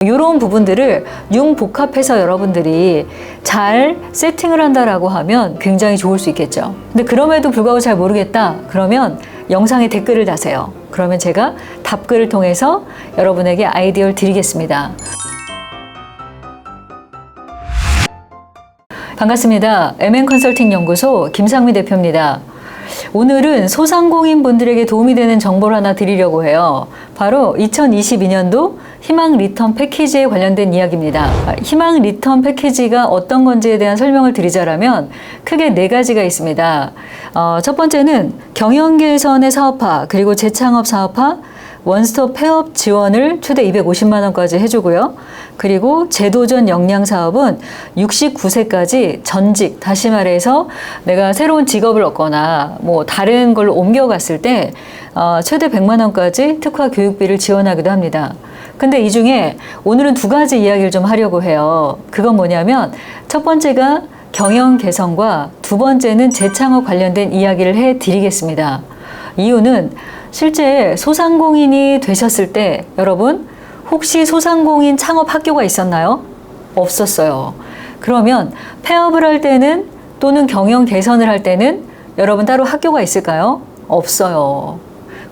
이런 부분들을 융복합해서 여러분들이 잘 세팅을 한다라고 하면 굉장히 좋을 수 있겠죠. 근데 그럼에도 불구하고 잘 모르겠다 그러면 영상에 댓글을 다세요. 그러면 제가 답글을 통해서 여러분에게 아이디어를 드리겠습니다. 반갑습니다. MN컨설팅 연구소 김상미 대표입니다. 오늘은 소상공인 분들에게 도움이 되는 정보를 하나 드리려고 해요. 바로 2022년도 희망 리턴 패키지에 관련된 이야기입니다. 희망 리턴 패키지가 어떤 건지에 대한 설명을 드리자면 크게 4가지가 있습니다. 첫 번째는 경영 개선의 사업화, 그리고 재창업 사업화, 원스톱 폐업 지원을 최대 250만 원까지 해주고요. 그리고 재도전 역량 사업은 69세까지 전직, 다시 말해서 내가 새로운 직업을 얻거나 뭐 다른 걸로 옮겨갔을 때 최대 100만 원까지 특화 교육비를 지원하기도 합니다. 근데 이 중에 오늘은 2가지 이야기를 좀 하려고 해요. 그건 뭐냐면 첫 번째가 경영 개선과 두 번째는 재창업 관련된 이야기를 해드리겠습니다. 이유는 실제 소상공인이 되셨을 때 여러분 혹시 소상공인 창업 학교가 있었나요? 없었어요. 그러면 폐업을 할 때는 또는 경영 개선을 할 때는 여러분 따로 학교가 있을까요? 없어요.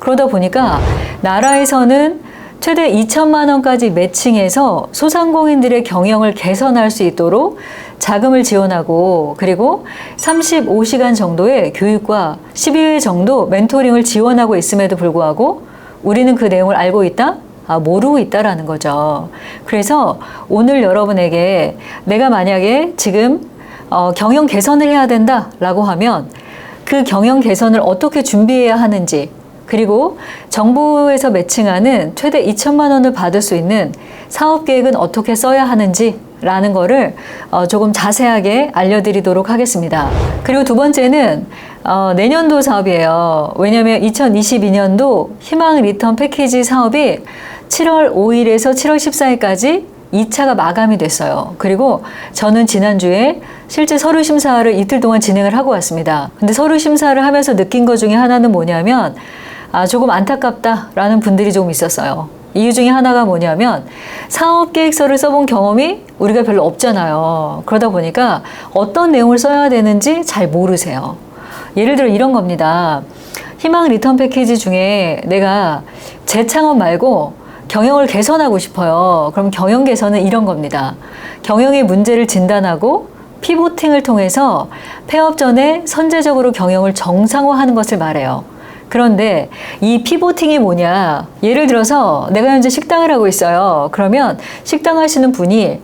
그러다 보니까 나라에서는 최대 2천만 원까지 매칭해서 소상공인들의 경영을 개선할 수 있도록 자금을 지원하고 그리고 35시간 정도의 교육과 12회 정도 멘토링을 지원하고 있음에도 불구하고 우리는 그 내용을 알고 있다? 모르고 있다라는 거죠. 그래서 오늘 여러분에게 내가 만약에 지금 경영 개선을 해야 된다라고 하면 그 경영 개선을 어떻게 준비해야 하는지 그리고 정부에서 매칭하는 최대 2천만 원을 받을 수 있는 사업 계획은 어떻게 써야 하는지 라는 거를 조금 자세하게 알려드리도록 하겠습니다. 그리고 두 번째는 내년도 사업이에요. 왜냐하면 2022년도 희망 리턴 패키지 사업이 7월 5일에서 7월 14일까지 2차가 마감이 됐어요. 그리고 저는 지난주에 실제 서류 심사를 이틀 동안 진행을 하고 왔습니다. 근데 서류 심사를 하면서 느낀 것 중에 하나는 뭐냐면 조금 안타깝다라는 분들이 좀 있었어요. 이유 중에 하나가 뭐냐면 사업계획서를 써본 경험이 우리가 별로 없잖아요. 그러다 보니까 어떤 내용을 써야 되는지 잘 모르세요. 예를 들어 이런 겁니다. 희망 리턴 패키지 중에 내가 재창업 말고 경영을 개선하고 싶어요. 그럼 경영 개선은 이런 겁니다. 경영의 문제를 진단하고 피보팅을 통해서 폐업 전에 선제적으로 경영을 정상화하는 것을 말해요. 그런데 이 피보팅이 뭐냐? 예를 들어서 내가 현재 식당을 하고 있어요. 그러면 식당 하시는 분이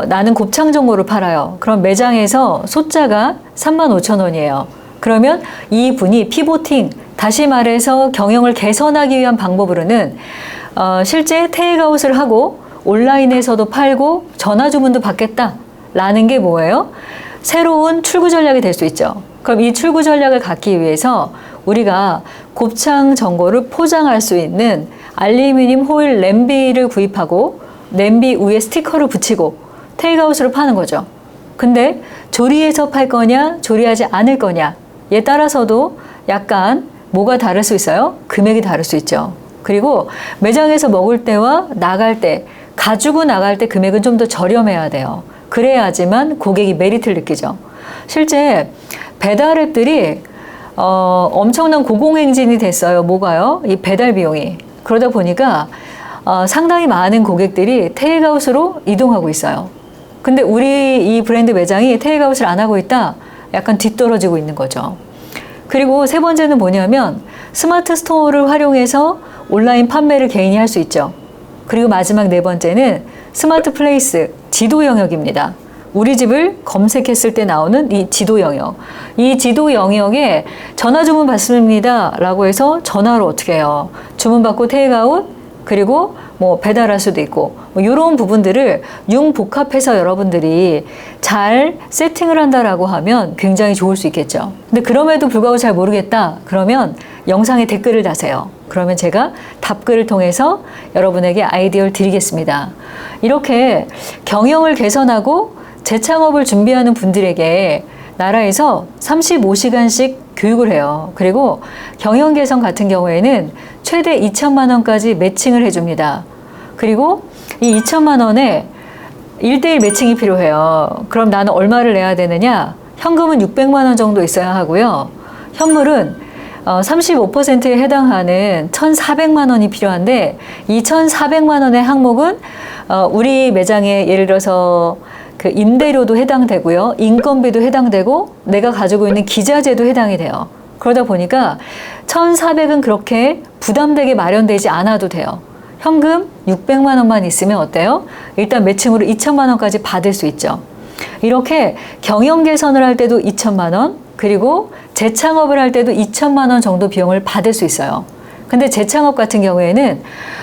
나는 곱창 전골을 팔아요. 그럼 매장에서 소짜가 35,000원이에요. 그러면 이 분이 피보팅, 다시 말해서 경영을 개선하기 위한 방법으로는 실제 테이크아웃을 하고 온라인에서도 팔고 전화 주문도 받겠다라는 게 뭐예요? 새로운 출구 전략이 될 수 있죠. 그럼 이 출구 전략을 갖기 위해서 우리가 곱창 전골을 포장할 수 있는 알루미늄 호일 냄비를 구입하고 냄비 위에 스티커를 붙이고 테이크아웃으로 파는 거죠. 근데 조리해서 팔 거냐 조리하지 않을 거냐에 따라서도 약간 뭐가 다를 수 있어요? 금액이 다를 수 있죠. 그리고 매장에서 먹을 때와 나갈 때 가지고 나갈 때 금액은 좀 더 저렴해야 돼요. 그래야지만 고객이 메리트를 느끼죠. 실제 배달앱들이 엄청난 고공행진이 됐어요. 뭐가요? 이 배달 비용이. 그러다 보니까 상당히 많은 고객들이 테이크아웃으로 이동하고 있어요. 근데 우리 이 브랜드 매장이 테이크아웃을 안 하고 있다? 약간 뒤떨어지고 있는 거죠. 그리고 세 번째는 뭐냐면 스마트 스토어를 활용해서 온라인 판매를 개인이 할 수 있죠. 그리고 마지막 4번째는 스마트 플레이스, 지도 영역입니다. 우리 집을 검색했을 때 나오는 이 지도 영역. 이 지도 영역에 전화 주문 받습니다 라고 해서 전화로 어떻게 해요? 주문 받고 테이크아웃 그리고 뭐 배달할 수도 있고 뭐 이런 부분들을 융복합해서 여러분들이 잘 세팅을 한다라고 하면 굉장히 좋을 수 있겠죠. 근데 그럼에도 불구하고 잘 모르겠다 그러면 영상에 댓글을 다세요. 그러면 제가 답글을 통해서 여러분에게 아이디어를 드리겠습니다. 이렇게 경영을 개선하고 재창업을 준비하는 분들에게 나라에서 35시간씩 교육을 해요. 그리고 경영 개선 같은 경우에는 최대 2천만 원까지 매칭을 해줍니다. 그리고 이 2천만 원에 1대1 매칭이 필요해요. 그럼 나는 얼마를 내야 되느냐? 현금은 600만 원 정도 있어야 하고요. 현물은 35%에 해당하는 1,400만 원이 필요한데 이 1,400만 원의 항목은 우리 매장에 예를 들어서 그 임대료도 해당되고요. 인건비도 해당되고 내가 가지고 있는 기자재도 해당이 돼요. 그러다 보니까 1,400은 그렇게 부담되게 마련되지 않아도 돼요. 현금 600만 원만 있으면 어때요? 일단 매칭으로 2천만 원까지 받을 수 있죠. 이렇게 경영 개선을 할 때도 2천만 원, 그리고 재창업을 할 때도 2천만 원 정도 비용을 받을 수 있어요. 근데 재창업 같은 경우에는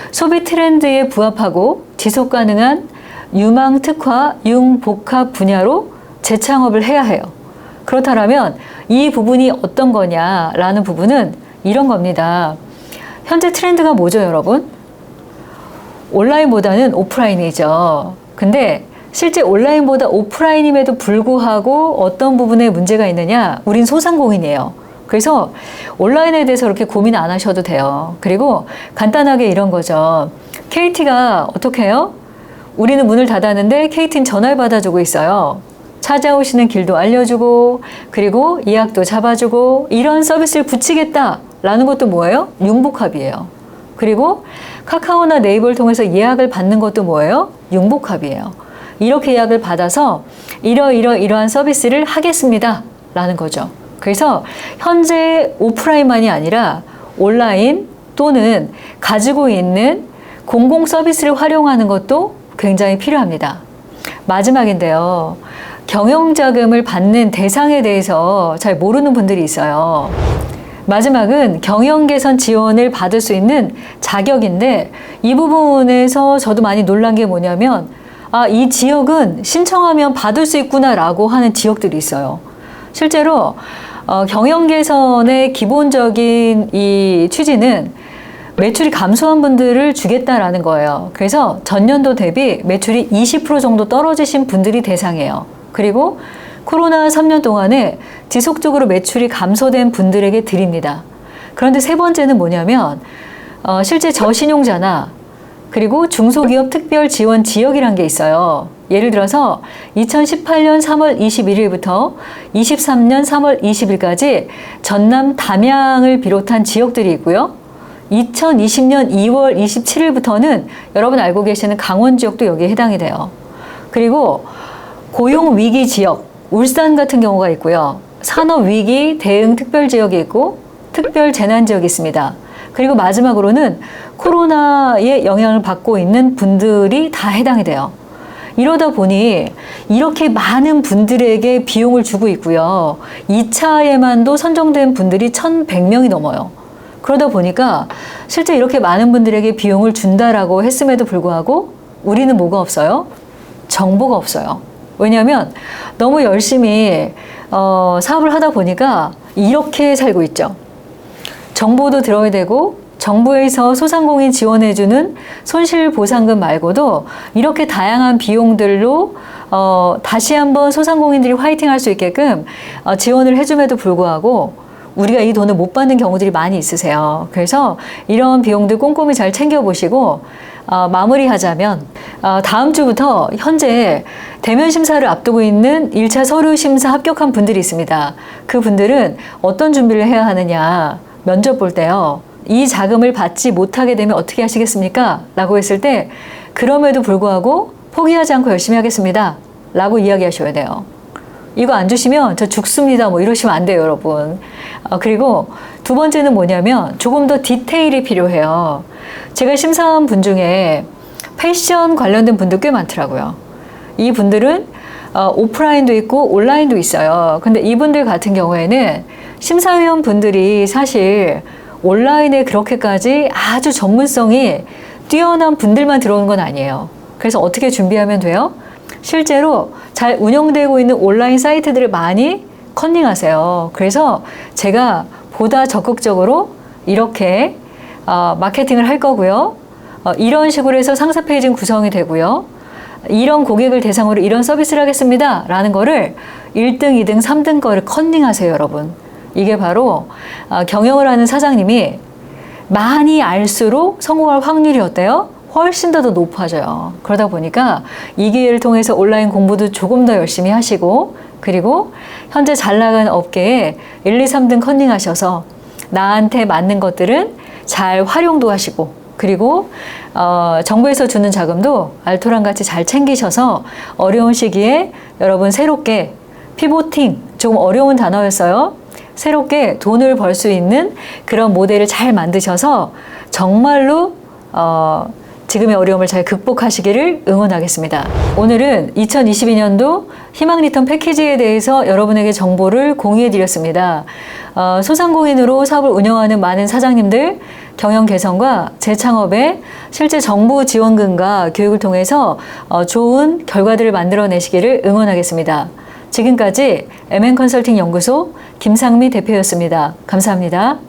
소비 트렌드에 부합하고 지속 가능한 유망 특화, 융복합 분야로 재창업을 해야 해요. 그렇다면 이 부분이 어떤 거냐라는 부분은 이런 겁니다. 현재 트렌드가 뭐죠, 여러분? 온라인보다는 오프라인이죠. 근데 실제 온라인보다 오프라인임에도 불구하고 어떤 부분에 문제가 있느냐? 우린 소상공인이에요. 그래서 온라인에 대해서 그렇게 고민 안 하셔도 돼요. 그리고 간단하게 이런 거죠. KT가 어떻게 해요? 우리는 문을 닫았는데 KT는 전화를 받아주고 있어요. 찾아오시는 길도 알려주고, 그리고 예약도 잡아주고, 이런 서비스를 붙이겠다라는 것도 뭐예요? 융복합이에요. 그리고 카카오나 네이버를 통해서 예약을 받는 것도 뭐예요? 융복합이에요. 이렇게 예약을 받아서 이러한 서비스를 하겠습니다 라는 거죠. 그래서 현재 오프라인만이 아니라 온라인 또는 가지고 있는 공공 서비스를 활용하는 것도 굉장히 필요합니다. 마지막인데요. 경영자금을 받는 대상에 대해서 잘 모르는 분들이 있어요. 마지막은 경영개선 지원을 받을 수 있는 자격인데 이 부분에서 저도 많이 놀란 게 뭐냐면 이 지역은 신청하면 받을 수 있구나 라고 하는 지역들이 있어요. 실제로 경영개선의 기본적인 이 취지는 매출이 감소한 분들을 주겠다라는 거예요. 그래서 전년도 대비 매출이 20% 정도 떨어지신 분들이 대상이에요. 그리고 코로나 3년 동안에 지속적으로 매출이 감소된 분들에게 드립니다. 그런데 세 번째는 뭐냐면 실제 저신용자나 그리고 중소기업 특별 지원 지역이란 게 있어요. 예를 들어서 2018년 3월 21일부터 23년 3월 20일까지 전남 담양을 비롯한 지역들이 있고요. 2020년 2월 27일부터는 여러분 알고 계시는 강원 지역도 여기에 해당이 돼요. 그리고 고용위기 지역, 울산 같은 경우가 있고요. 산업위기 대응 특별지역이 있고 특별재난지역이 있습니다. 그리고 마지막으로는 코로나의 영향을 받고 있는 분들이 다 해당이 돼요. 이러다 보니 이렇게 많은 분들에게 비용을 주고 있고요. 2차에만도 선정된 분들이 1,100명이 넘어요. 그러다 보니까 실제 이렇게 많은 분들에게 비용을 준다라고 했음에도 불구하고 우리는 뭐가 없어요? 정보가 없어요. 왜냐하면 너무 열심히 사업을 하다 보니까 이렇게 살고 있죠. 정보도 들어야 되고 정부에서 소상공인 지원해주는 손실보상금 말고도 이렇게 다양한 비용들로 다시 한번 소상공인들이 화이팅 할 수 있게끔 지원을 해줌에도 불구하고 우리가 이 돈을 못 받는 경우들이 많이 있으세요. 그래서 이런 비용들 꼼꼼히 잘 챙겨보시고 마무리하자면 다음 주부터 현재 대면 심사를 앞두고 있는 1차 서류 심사 합격한 분들이 있습니다. 그 분들은 어떤 준비를 해야 하느냐, 면접 볼 때요. 이 자금을 받지 못하게 되면 어떻게 하시겠습니까? 라고 했을 때 그럼에도 불구하고 포기하지 않고 열심히 하겠습니다 라고 이야기하셔야 돼요. 이거 안 주시면 저 죽습니다 뭐 이러시면 안 돼요, 여러분. 그리고 두 번째는 뭐냐면 조금 더 디테일이 필요해요. 제가 심사한 분 중에 패션 관련된 분들 꽤 많더라고요. 이 분들은 오프라인도 있고 온라인도 있어요. 근데 이분들 같은 경우에는 심사위원 분들이 사실 온라인에 그렇게까지 아주 전문성이 뛰어난 분들만 들어오는 건 아니에요. 그래서 어떻게 준비하면 돼요? 실제로 잘 운영되고 있는 온라인 사이트들을 많이 컨닝하세요. 그래서 제가 보다 적극적으로 이렇게 마케팅을 할 거고요. 이런 식으로 해서 상세 페이지는 구성이 되고요. 이런 고객을 대상으로 이런 서비스를 하겠습니다 라는 거를 1등, 2등, 3등 거를 컨닝하세요, 여러분. 이게 바로 경영을 하는 사장님이 많이 알수록 성공할 확률이 어때요? 훨씬 더 높아져요. 그러다 보니까 이 기회를 통해서 온라인 공부도 조금 더 열심히 하시고, 그리고 현재 잘 나가는 업계에 1, 2, 3등 컨닝하셔서 나한테 맞는 것들은 잘 활용도 하시고, 그리고 정부에서 주는 자금도 알토랑 같이 잘 챙기셔서 어려운 시기에 여러분 새롭게 피보팅, 조금 어려운 단어였어요. 새롭게 돈을 벌 수 있는 그런 모델을 잘 만드셔서 정말로 지금의 어려움을 잘 극복하시기를 응원하겠습니다. 오늘은 2022년도 희망 리턴 패키지에 대해서 여러분에게 정보를 공유해 드렸습니다. 소상공인으로 사업을 운영하는 많은 사장님들 경영 개선과 재창업에 실제 정부 지원금과 교육을 통해서 좋은 결과들을 만들어내시기를 응원하겠습니다. 지금까지 MN컨설팅 연구소 김상미 대표였습니다. 감사합니다.